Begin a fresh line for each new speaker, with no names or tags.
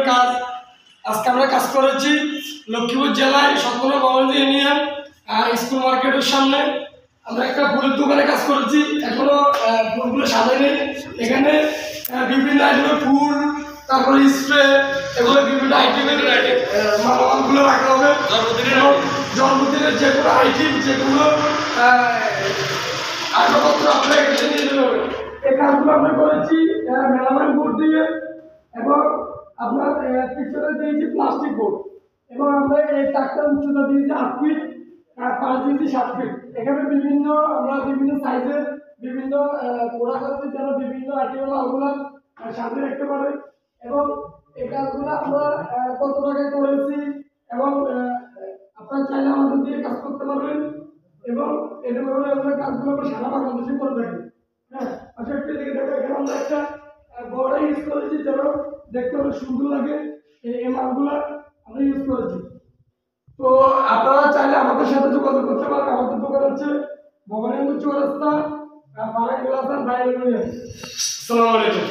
কাজ আজকে আমরা কাজ করেছি লক্ষ্মীপুর জেলায় সতেরো গভর্নমেন্ট ইউনিয়ন স্কুল মার্কেটের সামনে। আমরা একটা ফুলের দোকানে কাজ করেছি, এখনো ফুলগুলো সাজাইনি। এখানে বিভিন্ন আইটেমের ফুল, তারপরে স্প্রে, এগুলো বিভিন্ন আইটেমের মালামালগুলো রাখা হবে। জন্মদিনের যে কোনো আইটেম, যেগুলো আসবাবপত্র আপনার এখানে নিয়ে যেতে হবে। এই কাজগুলো আমরা করেছি মেলামাইন বোর্ড দিয়ে, এবং আপনার পিছনে দিয়েছি প্লাস্টিক বোর্ড, এবং আমরা এই টাকটার উচ্চতা দিয়েছি 8 ফিট, আর 5 দিয়েছি 7 ফিট। এখানে আমরা বিভিন্ন সাইজের বিভিন্ন পোড়া করতে যেন বিভিন্ন আইটেমের মালগুলো সাথে রাখতে পারে। এবং এই কাজগুলো আমরা কত টাকায় করেছি, এবং আপনারা চাইলে আমাদের দিয়ে কাজ করতে পারবেন। এবং এটা বলে আমরা কাজগুলো আমরা সারা বাংলাদেশে করে থাকি। হ্যাঁ, আচ্ছা একটু দিকে দেখো, এখানে আমরা একটা বড় ইউজ করেছি যেন দেখতে অনেক সুন্দর লাগে। এই মালগুলো আমরা ইউজ করেছি। তো আপনারা চাইলে আমাদের সাথে যোগাযোগ করতে পারেন। আমাদের দোকান হচ্ছে ভবানীগঞ্জ চৌরাস্তা, বারাক প্লাজার বাইরে। আসসালামু আলাইকুম।